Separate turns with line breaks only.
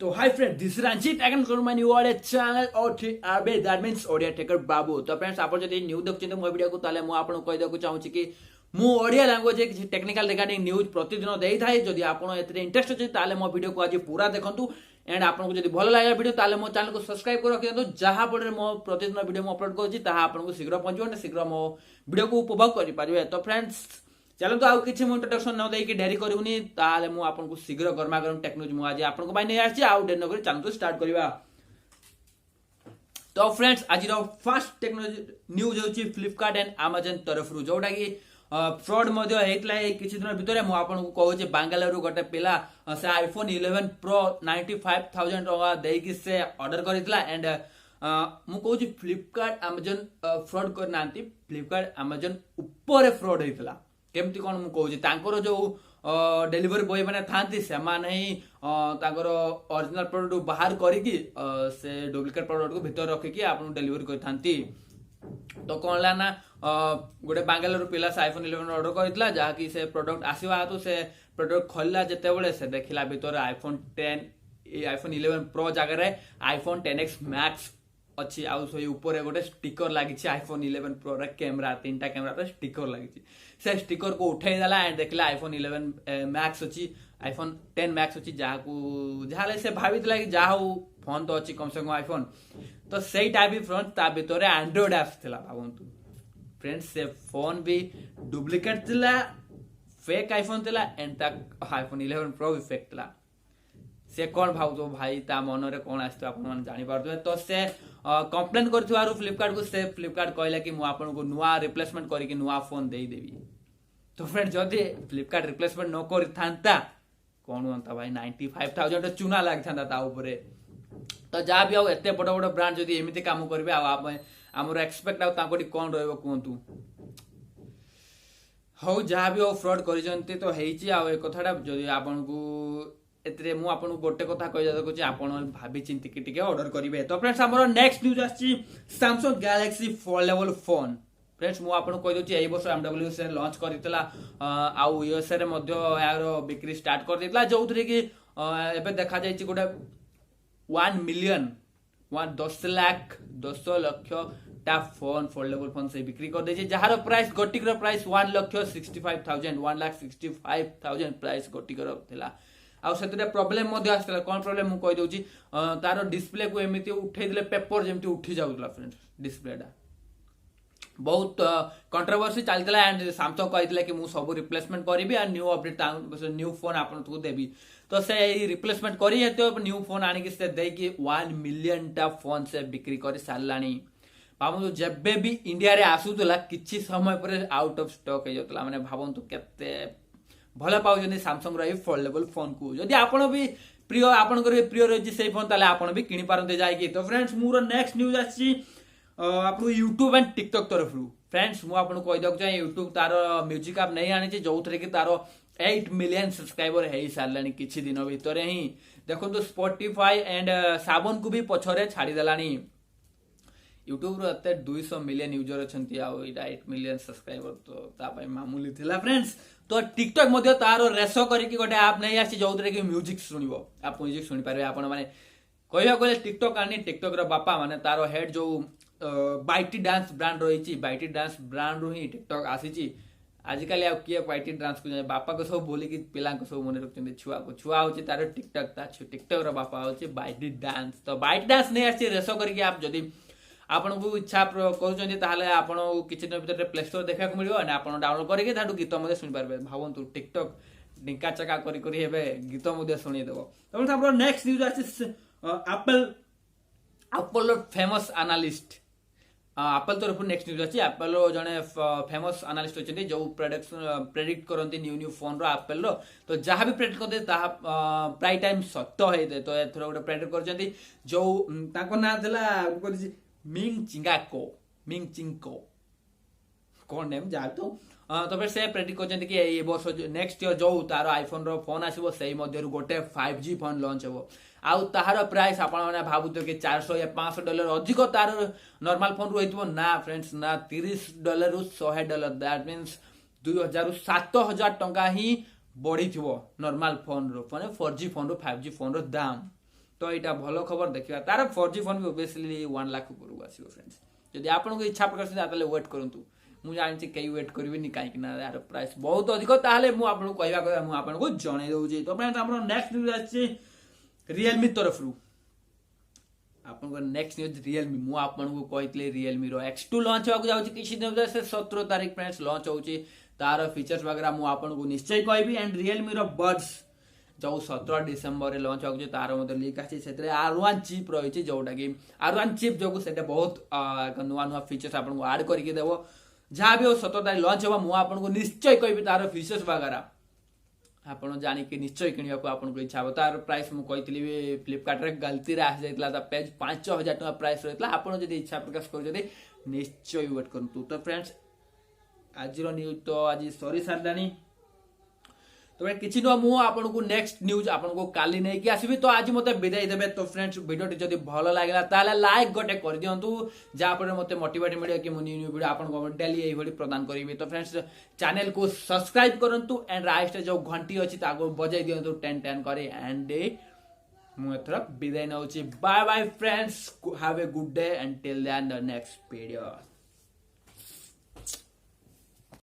तो hi friend this is Ranjit again करू my new audio channel और आबे दैट मींस ओडिया टेकर बाबू। तो फ्रेंड्स आपण जदी न्यू देखछन मो वीडियो को ताले मो आपण कहि देकु चाहू छी कि मु ओडिया लैंग्वेज किछि टेक्निकल रिगार्डिंग न्यूज प्रतिदिन देई थाए। जदी आपण एतरे इंटरेस्ट अछि ताले मो वीडियो को आज पूरा देखंतु एंड आपण को जदी भलो लागला वीडियो ताले मो चैनल को सब्सक्राइब कर रखियंतु जहां पडरे मो प्रतिदिन वीडियो मो अपलोड करछि ताहा आपण को शीघ्र पहुंचबो शीघ्र मो वीडियो को उपभोग करि परिबे। तो फ्रेंड्स चलो आउ किसी मु इंट्रोडक्शन न देकी डेरी करूनी ताले मु आपन को शीघ्र गरमा गरम टेक्नोलॉजी मु आज आपन को बाय नै आछि आउ डेर न करी चैनल तो स्टार्ट करबा। तो फ्रेंड्स आज रो फर्स्ट टेक्नोलॉजी न्यूज होछि फ्लिपकार्ट एंड अमेज़न तरफ रु जोटा कि फ्रॉड मध्ये हेतला किछि दिन भितरे मु आपन को कहू जे बेंगलुरु गोटे पिला से आईफोन 11 प्रो 95000 टका देकी से ऑर्डर करितला एंड मु कहू जे फ्लिपकार्ट अमेज़न फ्रॉड कर नांती फ्लिपकार्ट अमेज़न ऊपर फ्रॉड हेतला केमती कोन मु कहू जे तांकर जो डिलीवरी बॉय माने थांती से माने ही तांकर ओरिजिनल प्रोडक्ट बाहर करिकी से डुप्लीकेट प्रोडक्ट को भीतर रखी कि आपन डिलीवरी कर थांती। तो कोन ला ना गोटे बेंगलुरु पिला से आईफोन 11 ऑर्डर करितला जहा कि से प्रोडक्ट आसीवा तो से प्रोडक्ट खोलला जते बेले से देखिला भीतर आईफोन 11 प्रो जगह रे आईफोन 10x मैक्स अच्छी आउ सोई ऊपर गोटे स्टिकर लगी आईफोन 11 प्रो रे कैमरा तीनटा कैमरा पे स्टिकर लगी से स्टिकर को उठाई देला एंड देखला आईफोन 11 मैक्स अच्छी आईफोन 10 मैक्स अच्छी जहा को जहाले से भावितला कि जा हो फोन तो अच्छी कम से कम आईफोन तो सही टाइप भी फ्रंट ता भीतर एंड्रॉइड ऐप्स थिला भावंतु फ्रेंड्स से फोन भी डुप्लीकेट थिला फेक आईफोन थिला एंड ता आईफोन 11 प्रो भी फेक थिला से कौन भाव तो भाई ता मन रे कौन आस्तो आपन मन जानि पारथु। तो से कंप्लेन करथुआरु फ्लिपकार्ट को से फ्लिपकार्ट कहला कि मु आपन को नुआ रिप्लेसमेंट करी कि नुआ फोन देई देबी। तो फ्रेंड जदी फ्लिपकार्ट रिप्लेसमेंट न करि थांता कोन होंता भाई 95000 चुना लाग थांता ता ऊपर। तो जा भी आ एते बड़ बड़ ब्रांड जदी एमिति काम करबे आ हमर एक्सपेक्ट आ तांकोडी कोन रहबो कोंतु हो जा भी ओ फ्रॉड करिजंती तो हेची आ ए कथाडा जदी आपन को एतरे मु आपन गोटे कथा कहि जादो कि आपन भाबी चिंती कि टिके ऑर्डर करिवे। तो फ्रेंड्स हमर नेक्स्ट न्यूज आछि Samsung Galaxy foldable phone. Friends मु आपन कहि दोछि एई वर्ष MW से लॉन्च करितला आउ यूएसए रे मध्ये यार बिक्री स्टार्ट कर दितला जोथरे कि एबे देखा जायछि गोटे 1 मिलियन 10 लाख टा फोन फोल्डेबल फोन से बिक्री कर देछि जहार price Gotikar price 1,65,000 price Gotikar थिला। आ सेतरे प्रॉब्लम मध्ये आस्तला कोन प्रॉब्लम मु कहि दोछि तारो डिस्प्ले को एमिति उठै दिले पेपर जेमति उठी जाउतला फ्रेंड्स डिस्प्लेटा बहुत कंट्रोवर्सी चलतला एंड Samsung कहितला कि मु सब रिप्लेसमेंट करिवि आ न्यू अपडेट न्यू फोन आपन को देबी। तो से रिप्लेसमेंट करी हेतो न्यू फोन आनी कि से दे कि 1 मिलियन टा फोन से बिक्री करि सारलानी भावंतु जेबे भी इंडिया रे आसुतला किछि समय पर आउट ऑफ स्टॉक हे जतला माने भावंतु केते भले पाउजनी Samsung रो फोल्डेबल फोन को जदी आपण भी प्रिय आपण कर प्रिय रही से फोन ताले आपण भी किनि पारंते जायकी। तो फ्रेंड्स मोर नेक्स्ट न्यूज आछि आपन YouTube एंड TikTok तरफ रु। फ्रेंड्स मु आपन कहि दक चाहे YouTube तारो म्यूजिक ऐप नहीं आनी छि जोथरे कि तारो 8 मिलियन सब्सक्राइबर हे सारलानी किछि दिन भितरे ही देखो तो Spotify एंड साबन को भी पछरे छाडी देलानी। YouTube रो अते 200 मिलियन यूजर अछंती आ 8 मिलियन सब्सक्राइबर तो ता पय मामूली थिला फ्रेंड्स। तो TikTok मध्ये तारो रेसो करी कि गोटे ऐप नहीं आसी जोथरे कि म्यूजिक सुनिबो आप म्यूजिक सुनि पारे आपण माने कहया गले TikTok आनी TikTok रो बापा माने तारो हेड जो बाइटी डांस ब्रांड रही बाइटी डांस ब्रांड रू ही TikTok आसी आजिकल आ किए बाइटी डांस को बापा को सब बोली कि पिला को सब मन रखते छुआ को छुआ होची तारो TikTok ता TikTok रो बापा होची बाइटी डांस। तो बाइटी डांस नहीं आसी रेसो करी कि आप जदी आपन को इच्छा करूछन ताहले आपन किछि दिन भीतर प्ले स्टोर देखा को मिलियो ना आपन डाउनलोड करिके ताडू गीत मध्ये सुनि पारबे भावंतु TikTok डिंका चका करी करी हेबे गीत मध्ये सुनि देबो। तो हमर नेक्स्ट न्यूज आछि एप्पल फेमस एनालिस्ट एप्पल तरफ नेक्स्ट न्यूज अछि एप्पल जने फेमस एनालिस्ट अछि जो प्रेडिक्ट करंती न्यू फोन रो एप्पल रो। तो जहां भी प्रेडिक्ट करते ता प्राय टाइम सत्य हेते। तो एथरो गोटे प्रेडिक्ट करचंती जो ताको ना थला कहछि मिंग चिंको कौन नेम जा तो फिर से प्रेडिक्ट करचंती कि ए वर्ष नेक्स्ट ईयर जो तारो आईफोन रो फोन आसीबो सेही मध्ये गोटे 5G फोन लॉन्च हेबो आउ ताहार प्राइस आपण माने भाबुतो कि $400 या $500 अधिक तार नॉर्मल फोन रहितबो ना फ्रेंड्स ना $30 रु $100 दैट मींस 2000 टंका ही बढ़ी थिबो नॉर्मल फोन रो 4G फोन रो 5G फोन रो दाम। तो यहाँ भल खबर देखा तार 4G फोन भी ओबियसली 1 लाख ऊपर आसो फ्रेंड्स जदि आपको इच्छा प्रकाश ताले वेट करूँ मुझे जानी कई वेट करेंगे कहीं यार प्राइस बहुत अधिक ताले मुझे कहवा कथा मुझे जन दूसरी तो फ्रेंड्स आम नेक्स्ट न्यूज आसी रियलमी तरफ आप नेक्स्ट न्यूज रियलमी मुझे कही रियलमी X2 लॉन्च होगा जाऊँगी किसी दिन 17 तारीख फ्रेंड्स लॉन्च होची तार फीचर्स वगैरह मुझे निश्चय कहबी एंड रियलमी बड्स जो 17 डिसेम्बर लॉन्च होगा तार मतलब लीक आसी R1 चिप रही जोटा कि R1 चिप जो बहुत नुआ नुआ फीचर्स आपको आड करके देव जहाँ भी हो 17 तारीख लॉन्च होगा मुझे निश्चय कहबी तार फीचर्स वगैरह आप जानिक निश्चय किणा आपको इच्छा हो तार प्राइस मुझे फ्लिपकार्ट रे गलती आसी जाता पेज 5000 टका प्राइस रही है आपड़ जब इच्छा प्रकाश कर निश्चय वेट करूँ तो फ्रेंड्स आज न्यूज तो आज सरी सारानी तो किसी नुआ मुझे आपको नेक्स्ट न्यूज आपको काली नहीं कि आसबि तो आज मत विदाई देवे तो फ्रेंड्स वीडियो जब भल लगे ताले लाइक गोटे कर दिंतु जहाँफल मत मोटिवेट मिले कि मुझे न्यू वीडियो आपको डेली यही प्रदान करी तो फ्रेंड्स चैनल को सब्सक्राइब करूँ एंड राइट जो घंटी अच्छी बजाई दिंतु 10 करे एंड मुझे विदाई नौ bye bye friends have a good day and till then the next video.